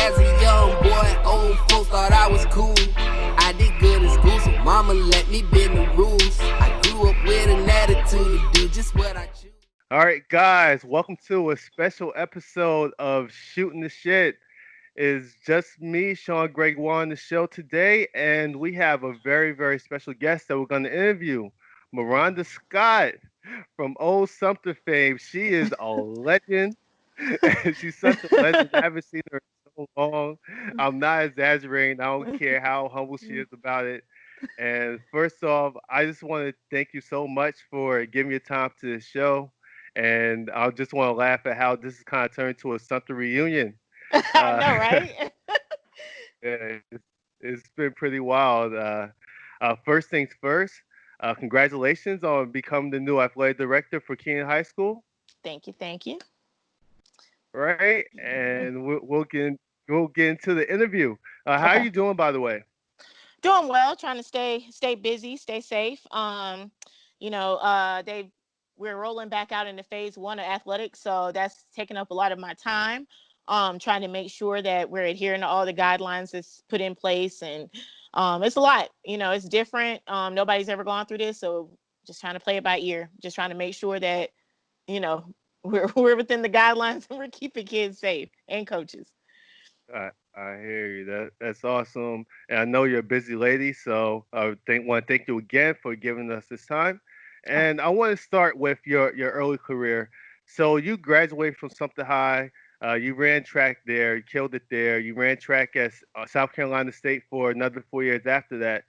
As a young boy, old folks thought I was cool. I did good in school, so mama let me bend the rules. I grew up with an attitude to do just what I choose. All right, guys, welcome to a special episode of Shooting the Shit. It's just me, Sean Gregoire, on the show today, and we have a very, very special guest that we're going to interview, Miranda Scott from Old Sumter fame. She is a legend. She's such a legend. I haven't seen her in so long. I'm not exaggerating. I don't care how humble she is about it. And first off, I just want to thank you so much for giving your time to the show. And I just want to laugh at how this has kind of turned to a Sumter reunion. I Uh, know, right? yeah, it's been pretty wild. First things first, congratulations on becoming the new athletic director for Keene High School, Thank you, thank you. right? And we'll get into the interview. How are Okay. you doing, by the way? Doing well, trying to stay busy, stay safe. They we're rolling back out into phase one of athletics, so that's taking up a lot of my time. Trying to make sure that we're adhering to all the guidelines that's put in place, and it's a lot. It's different. Nobody's ever gone through this, so just trying to play it by ear. Just trying to make sure that you know we're within the guidelines and we're keeping kids safe and coaches. I hear you. That's awesome. And I know you're a busy lady, so I want to thank you again for giving us this time. Oh, And I want to start with your early career. So you graduated from Sumter High. You ran track there. You killed it there. You ran track at South Carolina State for another 4 years after that.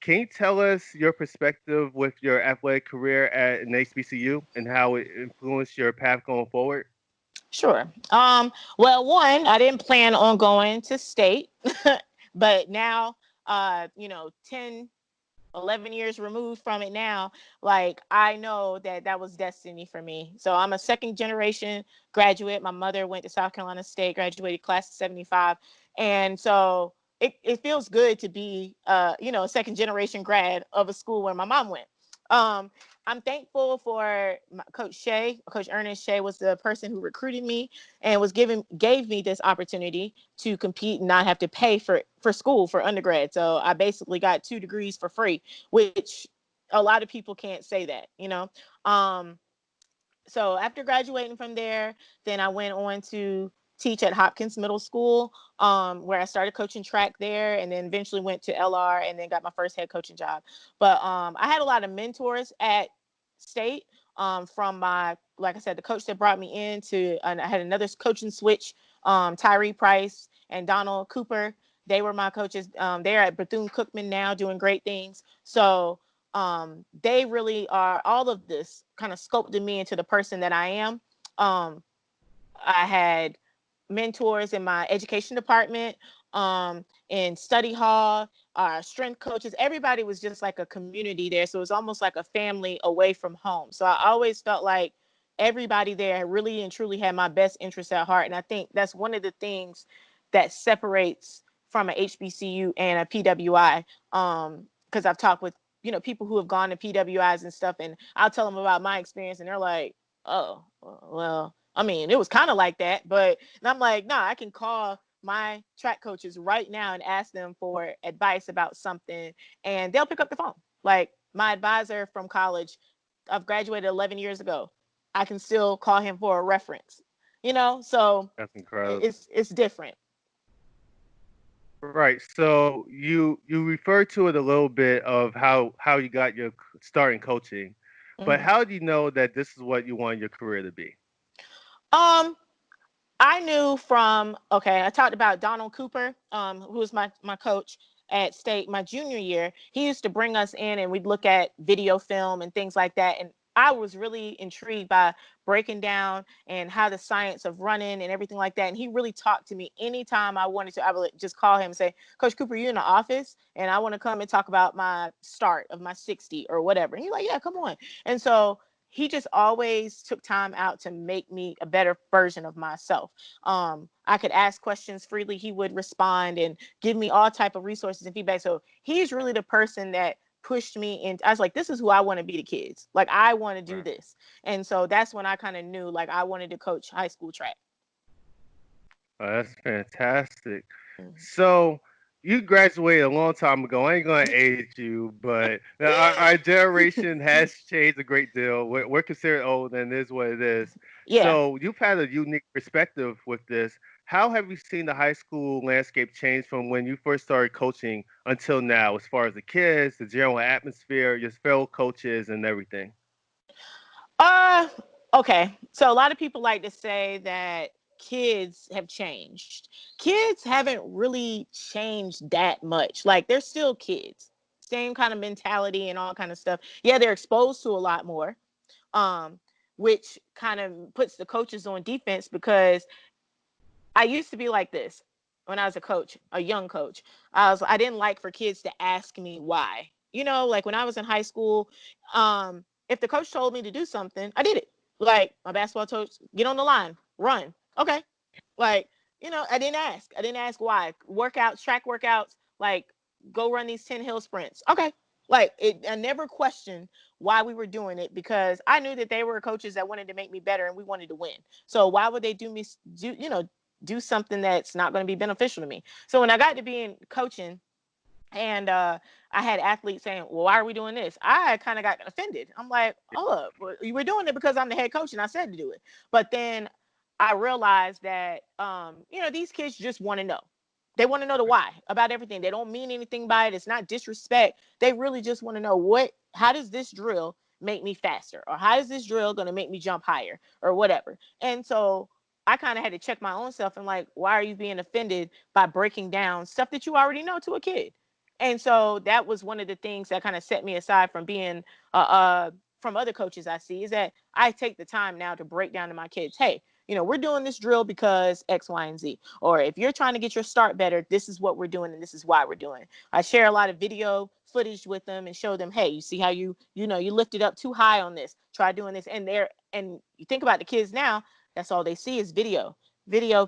Can you tell us your perspective with your athletic career at an HBCU and how it influenced your path going forward? sure. Well, one, I didn't plan on going to state, but now, 10, 11 years removed from it now, like I know that that was destiny for me. So I'm a second generation graduate. My mother went to South Carolina State, graduated class of 75. And so it feels good to be, a second generation grad of a school where my mom went. Um, I'm thankful for Coach Shea. Coach Ernest Shea was the person who recruited me and gave me this opportunity to compete and not have to pay for school for undergrad. So I basically got 2 degrees for free, which a lot of people can't say that. Um, so after graduating from there, then I went on to teach at Hopkins Middle School, where I started coaching track there, and then eventually went to LR, and then got my first head coaching job. But I had a lot of mentors at State, from like I said, the coach that brought me in and I had another coaching switch, Tyree Price and Donald Cooper. They were my coaches. They're at Bethune-Cookman now, doing great things. So they really are, all of this kind of sculpted me into the person that I am. Um, I had mentors in my education department, in study hall, strength coaches. Everybody was just like a community there. So it was almost like a family away from home. So I always felt like everybody there really and truly had my best interests at heart. And I think that's one of the things that separates from a HBCU and a PWI. Because I've talked with, people who have gone to PWIs and stuff, and I'll tell them about my experience, and they're like, oh, well, I mean, it was kind of like that, and I'm like, nah, I can call my track coaches right now and ask them for advice about something, and they'll pick up the phone. Like my advisor from college, I've graduated 11 years ago. I can still call him for a reference, so That's incredible. it's different. Right. So you referred to it a little bit of how you got your start in coaching, but Mhm. how do you know that this is what you want your career to be? Um, I knew from, okay, I talked about Donald Cooper, who was my coach at State my junior year. He used to bring us in and we'd look at video film and things like that. And I was really intrigued by breaking down and how the science of running and everything like that. And he really talked to me anytime I wanted to. I would just call him and say, Coach Cooper, you in the office? And I want to come and talk about my start of my 60 or whatever. And he's like, yeah, come on. And so he just always took time out to make me a better version of myself. I could ask questions freely. He would respond and give me all type of resources and feedback. So he's really the person that pushed me in. I was like, this is who I want to be to kids. Like I want to do Right. this. And so that's when I kind of knew like I wanted to coach high school track. Oh, that's fantastic. Mhm. So you graduated a long time ago. I ain't gonna age you, but our generation has changed a great deal. We're considered old, and it is what it is. Yeah. So you've had a unique perspective with this. How have you seen the high school landscape change from when you first started coaching until now, as far as the kids, the general atmosphere, your fellow coaches, and everything? Uh, okay. So a lot of people like to say that kids have changed. Kids haven't really changed that much. Like they're still kids. Same kind of mentality and all kind of stuff. Yeah, they're exposed to a lot more. Um, which kind of puts the coaches on defense because I used to be like this when I was a coach, a young coach. I didn't like for kids to ask me why. Like when I was in high school, if the coach told me to do something, I did it. Like my basketball coach, get on the line, run. Okay. Like, I didn't ask. I didn't ask why. Workouts, track workouts, like go run these 10 hill sprints. Okay. Like I never questioned why we were doing it because I knew that they were coaches that wanted to make me better and we wanted to win. So why would they do something that's not going to be beneficial to me? So when I got to be in coaching, and I had athletes saying, well, why are we doing this? I kind of got offended. I'm like, oh, well, you were doing it because I'm the head coach and I said to do it. But then I realized that, these kids just want to know. They want to know the why about everything. They don't mean anything by it. It's not disrespect. They really just want to know how does this drill make me faster? Or how is this drill going to make me jump higher or whatever? And so I kind of had to check my own self and like, why are you being offended by breaking down stuff that you already know to a kid? And so that was one of the things that kind of set me aside from being from other coaches I see is that I take the time now to break down to my kids, hey, we're doing this drill because X, Y, and Z. Or if you're trying to get your start better, this is what we're doing and this is why we're doing it. I share a lot of video footage with them and show them, hey, you see how you lifted up too high on this. Try doing this. And you think about the kids now, that's all they see is video,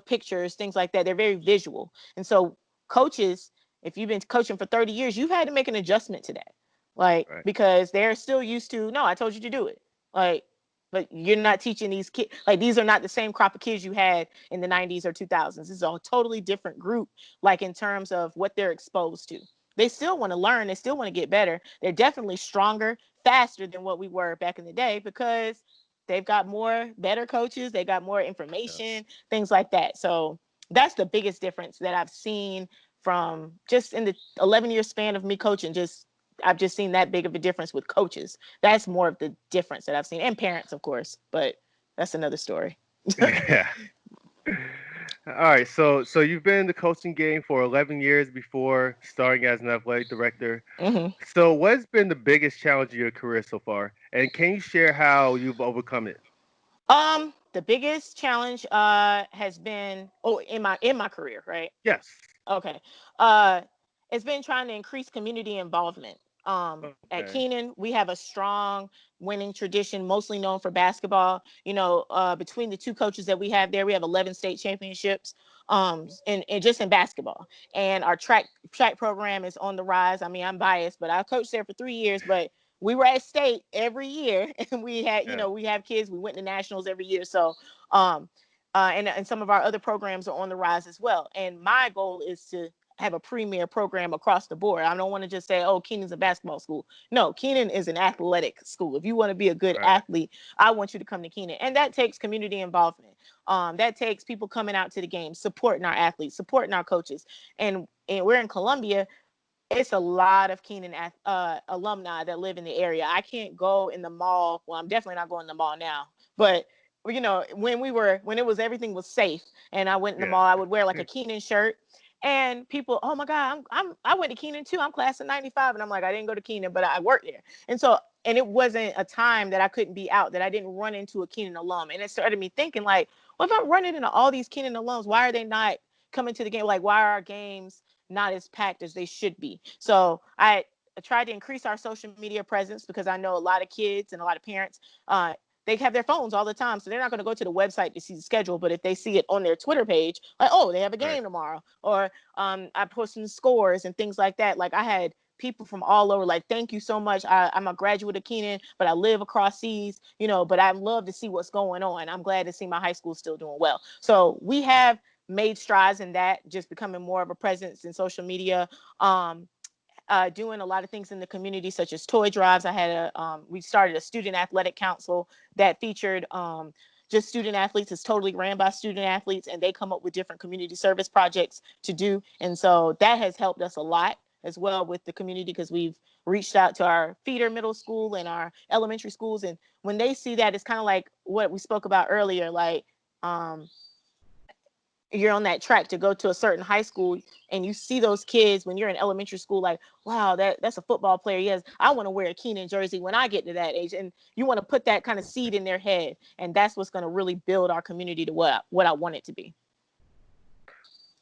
pictures, things like that. They're very visual. And so coaches, if you've been coaching for 30 years, you've had to make an adjustment to that. Like, Right. because they're still used to, no, I told you to do it. Like, but you're not teaching these kids, like, these are not the same crop of kids you had in the 90s or 2000s. This is a totally different group, like, in terms of what they're exposed to. They still want to learn, they still want to get better. They're definitely stronger, faster than what we were back in the day because they've got better coaches, they got more Yeah. information, things like that. So that's the biggest difference that I've seen from just in the 11-year span of me coaching. Just I've just seen that big of a difference with coaches. That's more of the difference that I've seen, and parents, of course, but that's another story. Yeah. All right, so you've been in the coaching game for 11 years before starting as an athletic director. hmm So what's been the biggest challenge of your career so far? And can you share how you've overcome it? the biggest challenge has been in my career, right? Yes. Okay. Uh, it's been trying to increase community involvement. At Okay. Keenan, we have a strong winning tradition, mostly known for basketball. Between the two coaches that we have there, we have 11 state championships. And just in basketball, and our track program is on the rise. I mean, I'm biased, but I coached there for 3 years, but we were at state every year, and Yeah. we have kids. We went to nationals every year, so um, and some of our other programs are on the rise as well. And my goal is to have a premier program across the board. I don't want to just say, oh, Keenan's a basketball school. No, Keenan is an athletic school. If you want to be a good Right. athlete, I want you to come to Keenan. And that takes community involvement. That takes people coming out to the games, supporting our athletes, supporting our coaches. And we're in Columbia. It's a lot of Keenan alumni that live in the area. I can't go in the mall. Well, I'm definitely not going in the mall now. But when it was everything was safe, and I went in the Yeah. mall, I would wear like a Keenan shirt, and people, oh my God, I went to Keenan too. I'm class of '95, and I'm like, I didn't go to Keenan, but I worked there, and it wasn't a time that I couldn't be out that I didn't run into a Keenan alum, and it started me thinking like, well, if I'm running into all these Keenan alums, why are they not coming to the game? Like, why are our games not as packed as they should be? So I tried to increase our social media presence because I know a lot of kids and a lot of parents, they have their phones all the time. So they're not going to go to the website to see the schedule. But if they see it on their Twitter page, like, oh, they have a Right. game tomorrow. Or I post some scores and things like that. Like I had people from all over, like, thank you so much. I'm a graduate of Keenan, but I live across seas, but I love to see what's going on. I'm glad to see my high school still doing well. So we have made strides in that, just becoming more of a presence in social media. Doing a lot of things in the community, such as toy drives. We started a student athletic council that featured just student athletes. It's totally ran by student athletes, and they come up with different community service projects to do. And so that has helped us a lot as well with the community, because we've reached out to our feeder middle school and our elementary schools. And when they see that, it's kind of like what we spoke about earlier, like, um, you're on that track to go to a certain high school, and you see those kids when you're in elementary school, like, wow, that's a football player. Yes, I want to wear a Keenan jersey when I get to that age. And you want to put that kind of seed in their head, and that's what's going to really build our community to what I want it to be.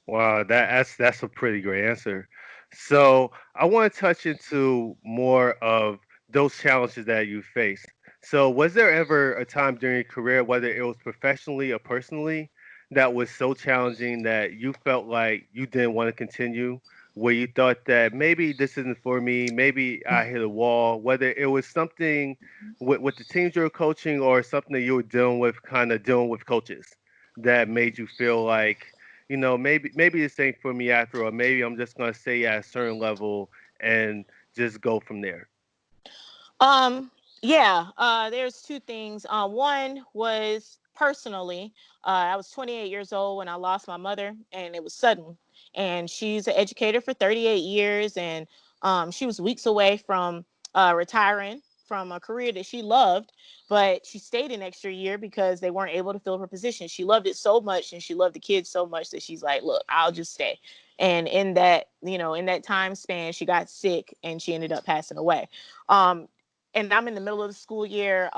Wow, that's a pretty great answer. So I want to touch into more of those challenges that you faced. So was there ever a time during your career, whether it was professionally or personally, that was so challenging that you felt like you didn't want to continue, where you thought that maybe this isn't for me, maybe I hit a wall, whether it was something with the teams you were coaching or something that you were dealing with, kind of dealing with coaches that made you feel like, maybe this ain't for me after, or maybe I'm just gonna stay at a certain level and just go from there. Um, yeah, there's two things. One was personally, I was 28 years old when I lost my mother, and it was sudden. And she's an educator for 38 years, and she was weeks away from retiring from a career that she loved, but she stayed an extra year because they weren't able to fill her position. She loved it so much, and she loved the kids so much, that she's like, "Look, I'll just stay." And in that time span, she got sick and she ended up passing away. Um, and I'm in the middle of the school year,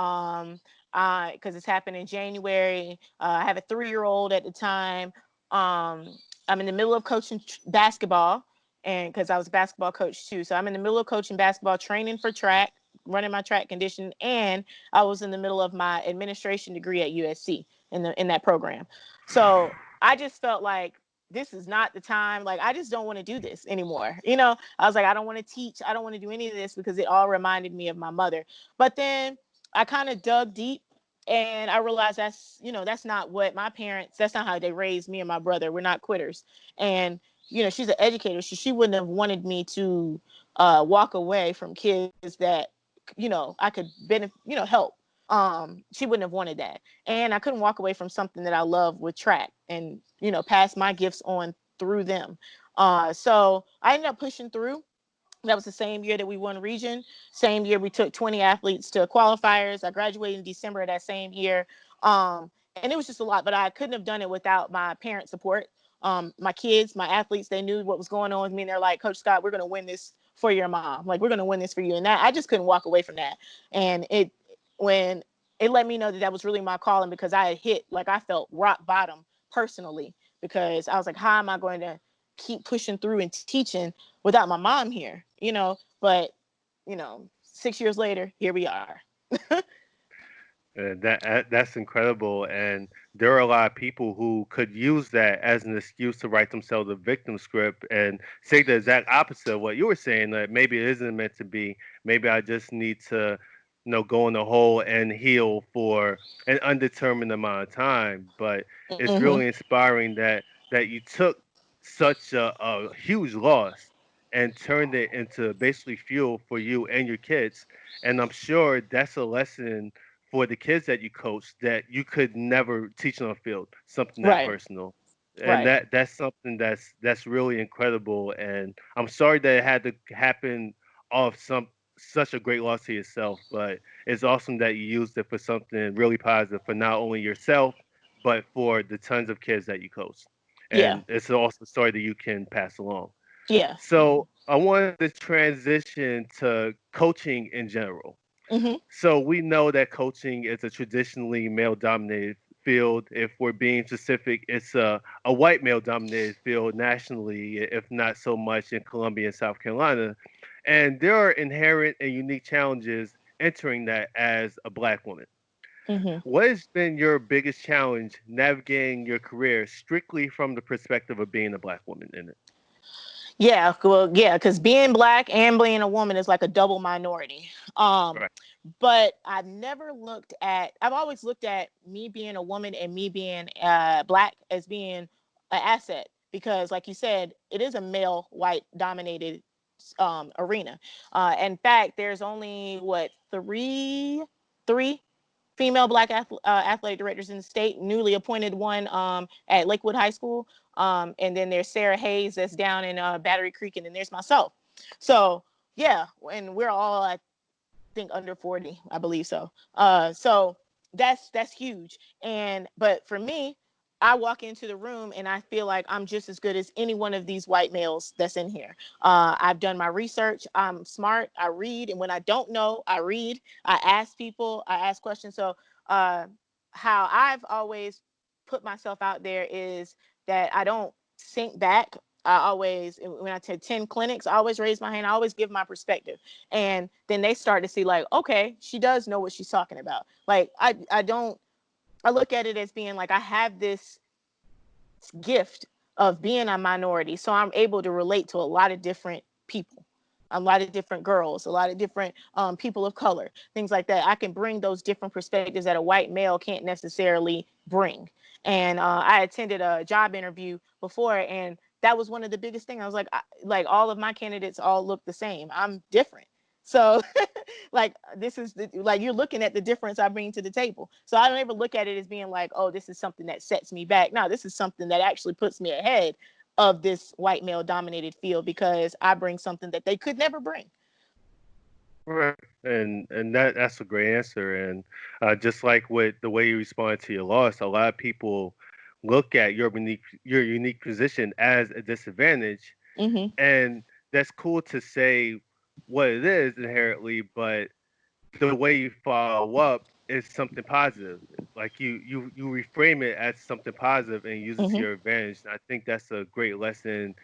because it's happened in January. I have a 3-year-old at the time. I'm in the middle of coaching basketball, and because I was a basketball coach too, so I'm in the middle of coaching basketball, training for track, running my track condition, and I was in the middle of my administration degree at USC in that program. So I just felt like this is not the time. Like, I just don't want to do this anymore. I was like, I don't want to teach. I don't want to do any of this, because it all reminded me of my mother. But then I kind of dug deep, and I realized that's not what my parents, that's not how they raised me and my brother. We're not quitters. And, she's an educator. So she wouldn't have wanted me to walk away from kids that, I could help. She wouldn't have wanted that. And I couldn't walk away from something that I love with track, and, pass my gifts on through them. So I ended up pushing through. That was the same year that we won region. Same year we took 20 athletes to qualifiers. I graduated in December of that same year. And it was just a lot, but I couldn't have done it without my parent support. My kids, my athletes, they knew what was going on with me. And they're like, Coach Scott, we're going to win this for your mom. Like, we're going to win this for you. And that, I just couldn't walk away from that. And when it let me know that was really my calling, because I had hit, like, I felt rock bottom personally, because I was like, how am I going to keep pushing through and teaching without my mom here? But 6 years later, here we are. That's incredible, and there are a lot of people who could use that as an excuse to write themselves a victim script and say the exact opposite of what you were saying. That maybe it isn't meant to be. Maybe I just need to, go in the hole and heal for an undetermined amount of time. But it's Mm-hmm. really inspiring that you took such a huge loss and turned it into basically fuel for you and your kids. And I'm sure that's a lesson for the kids that you coach that you could never teach on a field, something that Right. personal. And Right. that's something that's really incredible. And I'm sorry that it had to happen off such a great loss to yourself, but it's awesome that you used it for something really positive for not only yourself, but for the tons of kids that you coach. Yeah. And it's also a story that you can pass along. Yeah. So I wanted to transition to coaching in general. Mm-hmm. So we know that coaching is a traditionally male dominated field. If we're being specific, it's a white male dominated field nationally, if not so much in Columbia and South Carolina. And there are inherent and unique challenges entering that as a black woman. Mm-hmm. What has been your biggest challenge navigating your career strictly from the perspective of being a black woman in it? Yeah, well, yeah, because being black and being a woman is like a double minority. Um, Right. but I've always looked at me being a woman and me being black as being an asset because, like you said, it is a male white dominated arena. In fact, there's only what three female black athletic directors in the state, newly appointed one at Lakewood High School. And then there's Sarah Hayes that's down in Battery Creek, and then there's myself. So yeah, and we're all, I think, under 40, I believe so. So that's huge. And but for me, I walk into the room and I feel like I'm just as good as any one of these white males that's in here. I've done my research. I'm smart. I read, and when I don't know, I read. I ask people. I ask questions. So how I've always put myself out there is that I don't sink back. I always, when I take 10 clinics, I always raise my hand. I always give my perspective. And then they start to see like, okay, she does know what she's talking about. Like, I look at it as being like, I have this gift of being a minority. So I'm able to relate to a lot of different people, a lot of different girls, a lot of different people of color, things like that. I can bring those different perspectives that a white male can't necessarily bring. And I attended a job interview before, and that was one of the biggest things. I was like all of my candidates all look the same. I'm different. So like this is like you're looking at the difference I bring to the table. So I don't ever look at it as being like, oh, this is something that sets me back. No, this is something that actually puts me ahead of this white male dominated field because I bring something that they could never bring. Right, and that's a great answer. And just like with the way you respond to your loss, a lot of people look at your unique position as a disadvantage, Mm-hmm. and that's cool to say what it is inherently, but the way you follow up is something positive. Like you reframe it as something positive and use it to Mm-hmm. your advantage. And I think that's a great lesson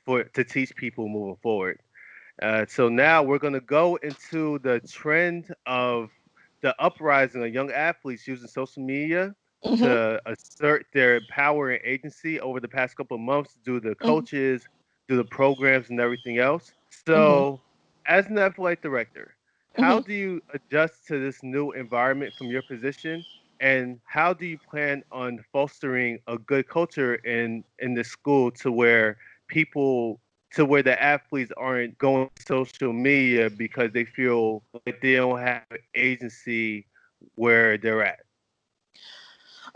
for to teach people moving forward. So now we're going to go into the trend of the uprising of young athletes using social media Mm-hmm. to assert their power and agency over the past couple of months due to the Mm-hmm. coaches, through the programs, and everything else. Mm-hmm. So, as an athletic director, how Mm-hmm. do you adjust to this new environment from your position? And how do you plan on fostering a good culture in the school to where people to where the athletes aren't going to social media because they feel like they don't have agency where they're at.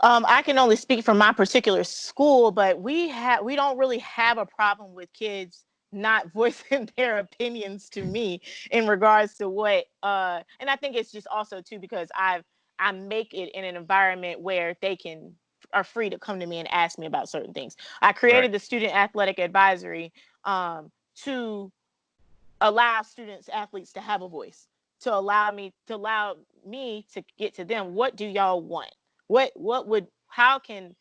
I can only speak from my particular school, but we don't really have a problem with kids not voicing their opinions to me in regards to what and I think it's just also too because I make it in an environment where they can are free to come to me and ask me about certain things. I Right. created the student athletic advisory to allow students athletes to have a voice, to allow me to get to them. What do y'all want? What would how can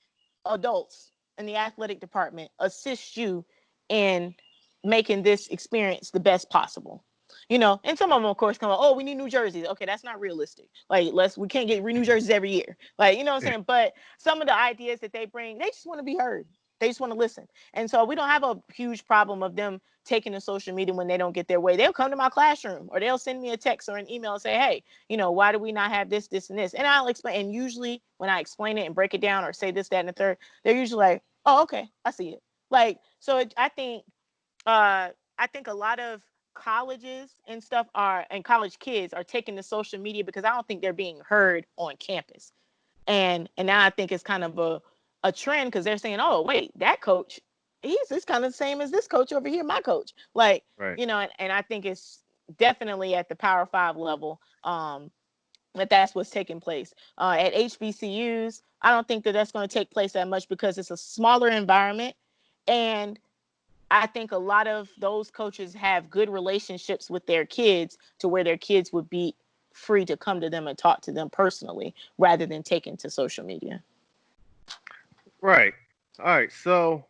adults in the athletic department assist you in making this experience the best possible? And some of them, of course, come up, oh, we need new jerseys. Okay, that's not realistic. Like, we can't get new jerseys every year. Like, you know what I'm saying? But some of the ideas that they bring, they just want to be heard. They just want to listen. And so we don't have a huge problem of them taking to social media when they don't get their way. They'll come to my classroom or they'll send me a text or an email and say, hey, why do we not have this, this, and this? And I'll explain. And usually when I explain it and break it down or say this, that, and the third, they're usually like, oh, okay, I see it. Like, so I think a lot of colleges and stuff and college kids are taking to social media because I don't think they're being heard on campus. And now I think it's kind of a trend because they're saying, oh, wait, that coach, he's kind of the same as this coach over here, my coach. Like, Right. and I think it's definitely at the Power Five level that's what's taking place. At HBCUs, I don't think that that's going to take place that much because it's a smaller environment. And I think a lot of those coaches have good relationships with their kids to where their kids would be free to come to them and talk to them personally rather than taking to social media. Right. All right. So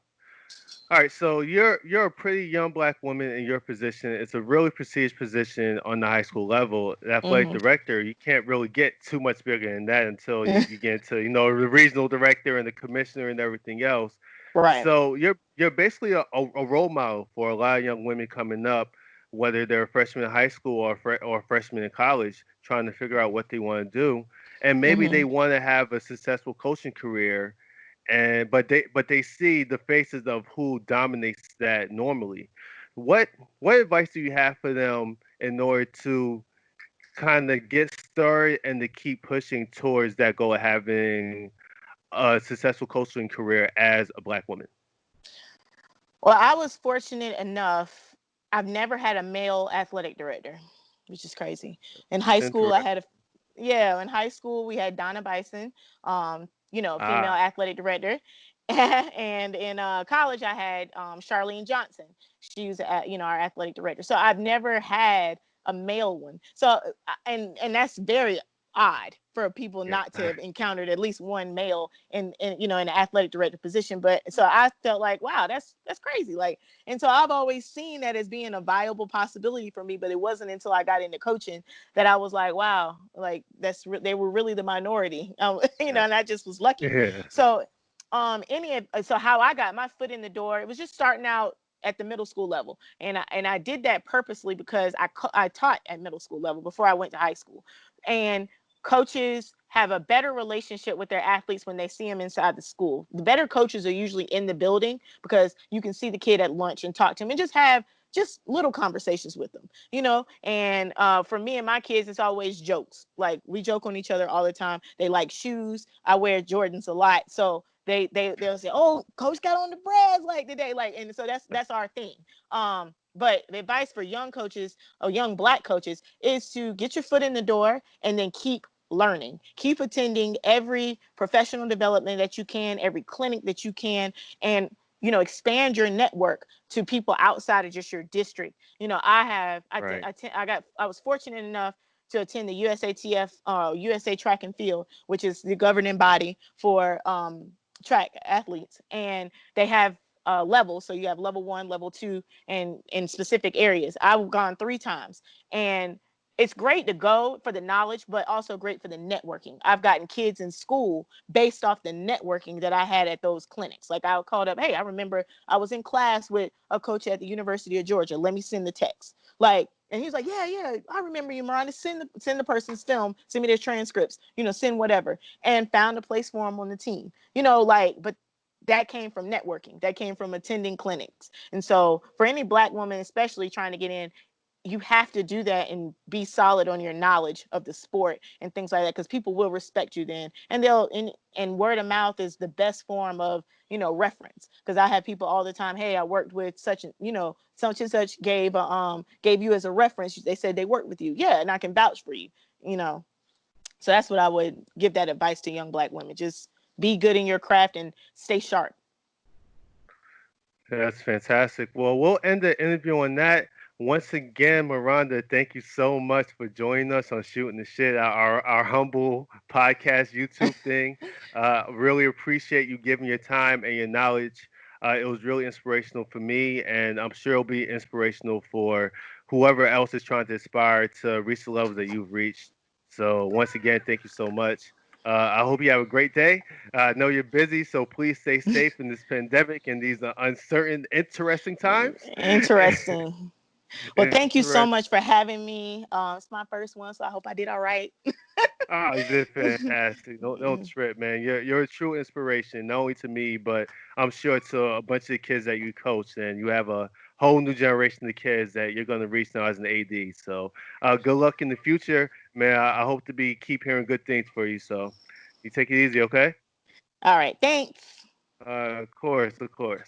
you're a pretty young black woman in your position. It's a really prestigious position on the high school level. The athletic Mm-hmm. director, you can't really get too much bigger than that until you get into, the regional director and the commissioner and everything else. Right. So you're basically a role model for a lot of young women coming up, whether they're freshmen in high school or freshmen in college, trying to figure out what they want to do, and maybe Mm-hmm. they want to have a successful coaching career, and but they see the faces of who dominates that normally. What what advice do you have for them in order to kind of get started and to keep pushing towards that goal of having a successful coaching career as a black woman? Well, I was fortunate enough. I've never had a male athletic director, which is crazy. In high school, I Interesting. had a yeah. In high school, we had Donna Bison, female Ah, athletic director, and in college, I had Charlene Johnson. She was, our athletic director. So I've never had a male one. So and that's very odd for people yeah. not to have encountered at least one male in the athletic director position. But so I felt like, wow, that's crazy. Like, and so I've always seen that as being a viable possibility for me. But it wasn't until I got into coaching that I was like, wow, like they were really the minority. Yeah. And I just was lucky. Yeah. So so how I got my foot in the door, it was just starting out at the middle school level, and I did that purposely because I taught at middle school level before I went to high school, and coaches have a better relationship with their athletes when they see them inside the school. The better coaches are usually in the building because you can see the kid at lunch and talk to him and just have just little conversations with them. And for me and my kids, it's always jokes. Like, we joke on each other all the time. They like shoes. I wear Jordans a lot, so they'll say, "Oh, coach got on the brass like today," like, and so that's our thing. But the advice for young coaches or young black coaches is to get your foot in the door and then keep learning, keep attending every professional development that you can, every clinic that you can, and expand your network to people outside of just your district. I have Right. I was fortunate enough to attend the USATF, USA Track and Field, which is the governing body for track athletes, and they have levels. So you have level 1, level 2, and in specific areas. I've gone 3 times, and it's great to go for the knowledge, but also great for the networking. I've gotten kids in school based off the networking that I had at those clinics. Like, I called up, "Hey, I remember I was in class with a coach at the University of Georgia. Let me send the text." Like, and he was like, "Yeah, yeah, I remember you, Miranda. Send the person's film, send me their transcripts, send whatever." And found a place for him on the team. But that came from networking. That came from attending clinics. And so for any black woman, especially trying to get in, you have to do that and be solid on your knowledge of the sport and things like that, because people will respect you then, and and word of mouth is the best form of reference. Because I have people all the time, "Hey, I worked with such and such and such gave you as a reference. They said they worked with you. Yeah, and I can vouch for you." you know so that's what I would give that advice to young black women. Just be good in your craft and stay sharp. That's fantastic. Well, we'll end the interview on that. Once again, Miranda, thank you so much for joining us on Shooting the Shit, our humble podcast YouTube thing. Really appreciate you giving your time and your knowledge. It was really inspirational for me, and I'm sure it'll be inspirational for whoever else is trying to aspire to reach the levels that you've reached. So, once again, thank you so much. I hope you have a great day. I know you're busy, so please stay safe in this pandemic and these uncertain, interesting times. Interesting. Well, thank you so Interesting. much for having me. It's my first one, so I hope I did all right. Oh, you did fantastic. Don't trip, man. You're a true inspiration, not only to me, but I'm sure to a bunch of the kids that you coach, and you have a whole new generation of kids that you're going to reach now as an AD. So, good luck in the future, man. I hope to keep hearing good things for you. So, you take it easy, okay? All right, thanks. Of course, of course.